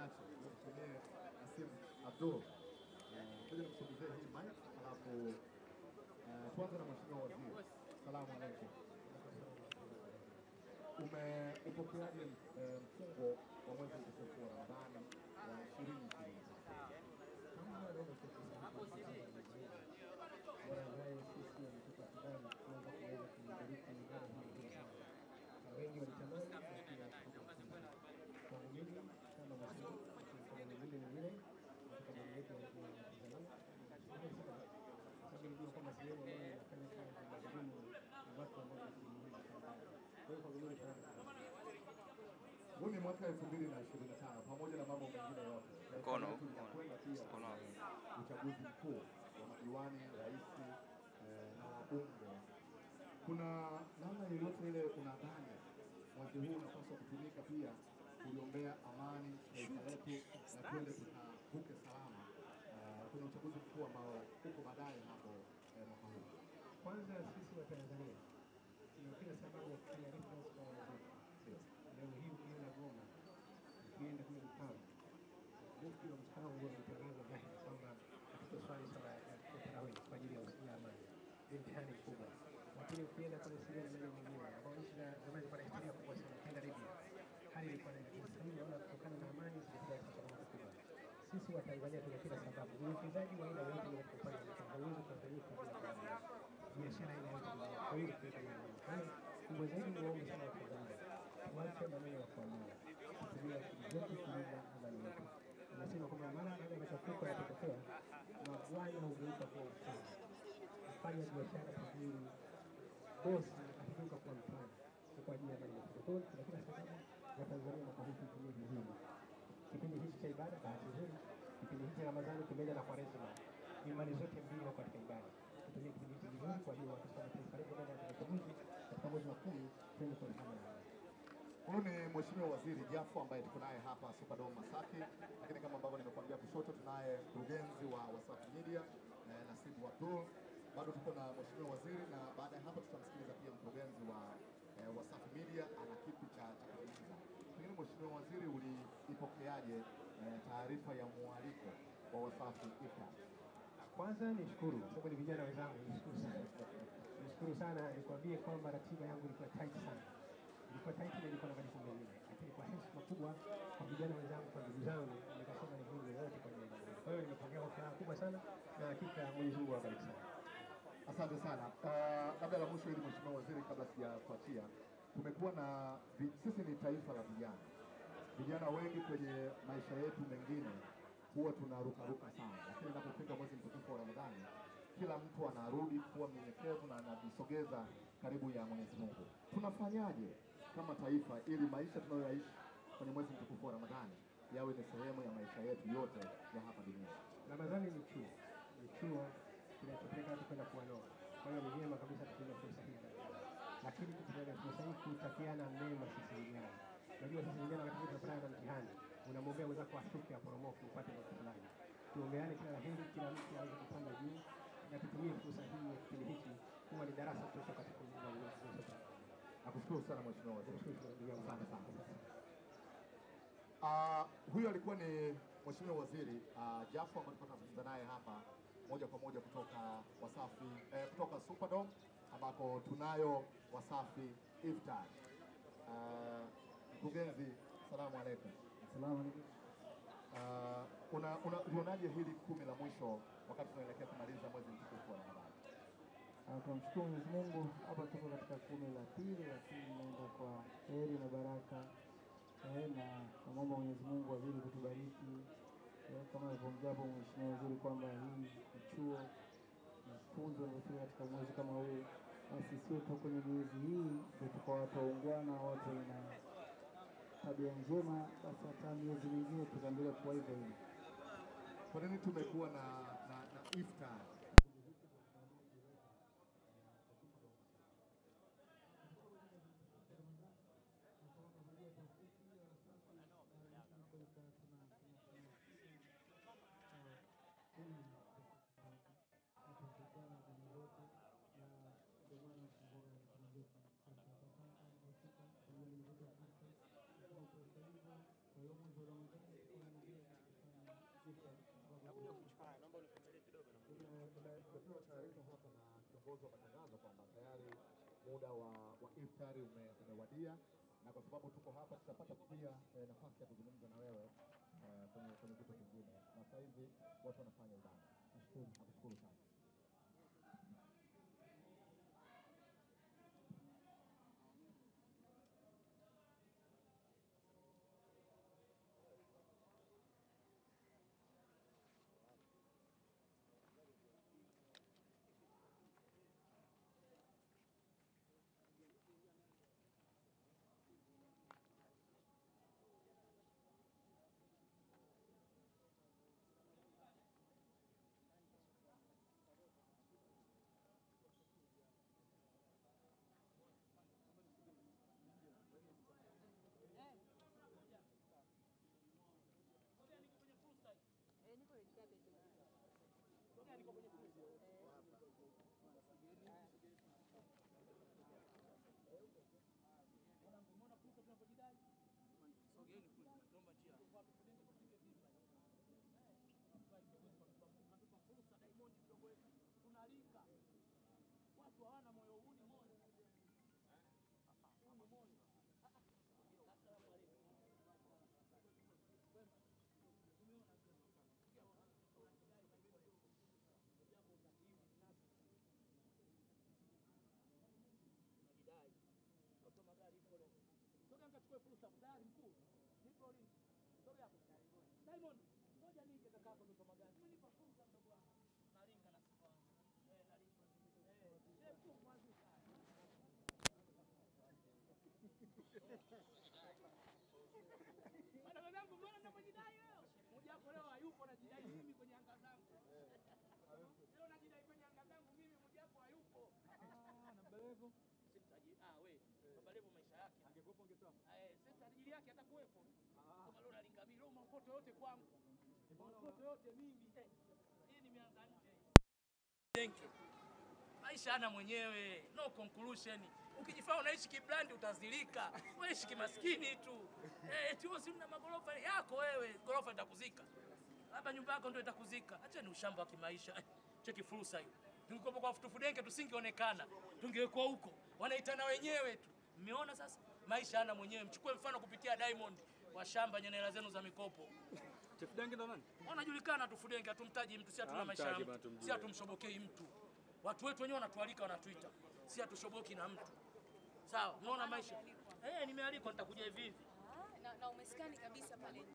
usiache. Mtumie Nasib Abdul. Ngoja nikusogezee hii mic alafu tuanze na Mheshimiwa Waziri. Asalamu alaykum. Upokeaje mfungo wa mwezi mtukufu wa Ramadhani wa 2020? Wengi walitamani kwa mimi kama masiku kwa mwingine mwingine katika jamii yetu ya Tanzania. Sababu ndio kama sehemu ambayo inafanya kazi na elimu watu ambao wanajifunza. Kwa hiyo kwa vile huu ni mwaka 2025 pamoja na mambo mengine yote. Mkono uchaguzi mkuu wa madiwani, rais na wabunge. Kuna namna yoyote ile unadhani mwezi huu unapaswa kutumika pia kuliombea amani taifa letu na twende tukavuke salama kuna uchaguzi mkuu ambao uko baadaye hapo mwaka huu? Kwanza sisi wa Tanzania tuna kila sababu ya kufanya reference kwa wenzetu. Leo hii ukienda Goma, ukienda kule Mtwara, mufti wa Mtwara ndio ametangaza dhahiri kwamba hatutoswali swala ya tarawih kwa ajili ya usalama amani. Ni mtihani mkubwa. Lakini ukienda kule Syria na maeneo mengine ambao nchi za zamani kwa historia kubwa sana kenda Libya, hali ilikuwa ni sasa hivi naona kutokana na amani zilikuwa changamoto kubwa. Sisi wa Tanzania tuna kila sababu. Uwekezaji wa aina yote katika upande wa mtandao hauwezi kufanyika bila biashara ile yote kwa hiyo kwa hiyo kubwa zaidi ni waombe sana wa Tanzania tuache maneno ya kuamua kutumia zote kulinda amani yetu. Nasema kwamba mara baada ya machafuko yatatokea mabwana hugeuka kuwa mfano, kufanya biashara vizuri, bosi akigeuka kuwa mfano kwa ajili ya amani yetu. Kwa hiyo tuna kila sababu ya Tanzania na kuhisi kutumia vizuri kipindi hiki cha ibada. Bahati nzuri kipindi hiki Ramadhani kimeenda na Kwaresma, imani zote mbili wako katika ibada. Tutumie kipindi hiki vizuri kwa hiyo watu wa taifa letu baada ya uchaguzi katika mwezi wa 10 twende kwa amani. Huyu ni Mheshimiwa Waziri Jafo ambaye tuko naye hapa Superdome Masaki, lakini kama ambavyo nimekuambia kushoto tunaye mkurugenzi wa Wasafi Media Nasib Abdul. Bado tuko na Mheshimiwa Waziri na baada ya hapo tutamsikiliza pia mkurugenzi wa Wasafi Media ana kipi cha kuzungumza. Lakini Mheshimiwa Waziri, uliipokeaje taarifa ya mwaliko wa Wasafi Iftar? Kwanza nishukuru sababu ni vijana wenzangu, nishukuru sana. Nishukuru sana, nikwambie kwamba ratiba yangu ilikuwa tight sana. Ilikuwa tight na ilikuwa na kazi nyingi. Lakini kwa heshima kubwa kwa vijana wenzangu, kwa ndugu zangu, nikasema ni hili yote kwa ajili yangu. Kwa hiyo nimepokea kwa furaha kubwa sana na hakika Mwenyezi Mungu awabariki sana. Asante sana. Labda la mwisho ili Mheshimiwa Waziri kabla sijakuachia, tumekuwa na sisi ni taifa la vijana. Vijana wengi kwenye maisha yetu mengine huwa tunarukaruka sana, lakini inapofika mwezi mtukufu wa Ramadhani kila mtu anarudi kuwa mnyenyekevu na anajisogeza karibu ya Mwenyezi Mungu. Tunafanyaje kama taifa ili maisha tunayoishi kwenye mwezi mtukufu wa Ramadhani yawe ni sehemu ya maisha yetu yote ya hapa duniani? Ramadhani ni chuo kinachopeleka watu kwenda kuonoa. Kwa hiyo ni vyema kabisa tutumie fursa hii. Lakini tukitumia fursa hii kutakiana mema sisi vijana. Unajua sisi vijana wakati tunapata na mtihani, unamwombea mwenzako ashuke aporomoke upate ndoto fulani. Tuombeane kila laheri, kila mtu aweze kupanda juu na tutumie fursa hii ya kipindi hiki kuwa ni darasa tosha katika ulimwengu wetu. Nakushukuru sana Mheshimiwa Waziri. Asante sana. Huyu alikuwa ni Mheshimiwa Waziri Jafo ambaye tulikuwa tunazungumza naye hapa moja kwa moja kutoka Wasafi kutoka Superdome ambako tunayo Wasafi Iftar. Mkurugenzi, salamu alaykum. Salamu alaykum. Unaonaje hili 10 la mwisho wakati tunaelekea kumaliza mwezi mtukufu wa Ramadhani? Tunamshukuru Mwenyezi Mungu, hapa tuko katika 10 la pili, lakini tunaenda kwa heri na baraka. Na naomba Mwenyezi Mungu azidi kutubariki. Kama alivyoongea hapo Mheshimiwa Waziri kwamba hii ni chuo na funzo linafika katika mwezi kama huu, basi sio tu kwenye miezi hii ndio tuko watu waungwana, watu na tabia njema, basi hata miezi mingine tutaendelea kuwa hivyo hivyo. Kwa nini tumekuwa na iftar? tumepewa taarifa hapa na kiongozi wa matangazo kwamba tayari muda wa iftari umewadia, na kwa sababu tuko hapa tutapata pia nafasi ya kuzungumza na wewe kwenye kitu kingine, na sasa hivi watu wanafanya ibada. Nashukuru sana. Tunalika watu hawana moyo huu ni moyo. Soga nikachukue fursa mdali mkuu. Nipo lini? Soga hapo. Diamond, ngoja nije kakako ndo magari. Nipa fursa mdogo wangu. Nalinga na sifa. Nalinga. Shepu mwanzo sana. Bwana wangu mbona unapojidai leo? Mmoja wako leo hayupo najidai mimi kwenye anga zangu. Leo najidai kwenye anga zangu mimi mmoja wako hayupo. Na Balevo simtaji. Wewe Baba Levo maisha yake angekuwepo ungetoa. Sasa ajili yake atakuwepo. Kama leo nalinga mimi leo makoto yote kwangu. Makoto yote mimi. Hii nimeanza nje. Thank you. Maisha ana mwenyewe, no conclusion. Ukijifanya unaishi kibrandi utazilika. Wewe ishi kimaskini tu. Tio si mna magorofa yako wewe, gorofa itakuzika. Labda nyumba yako ndio itakuzika. Acha ni ushamba wa kimaisha. Cheki fursa hiyo. Tungekuwa kwa Futufudenke tusingeonekana. Tungekuwa huko. Wanaitana wenyewe tu. Mmeona sasa? Maisha ana mwenyewe. Mchukue mfano kupitia Diamond wa shamba nyenela zenu za mikopo. Futufudenke ndo nani? Wanajulikana tu Futufudenke, hatumtaji mtu, si hatuna maisha ya mtu. Si hatumshobokei mtu. Watu wetu wenyewe wanatualika wanatuita. Si hatushoboki na mtu. Sawa, unaona maisha. Nimealikwa nitakuja hivi hivi. Na umesikani kabisa pale.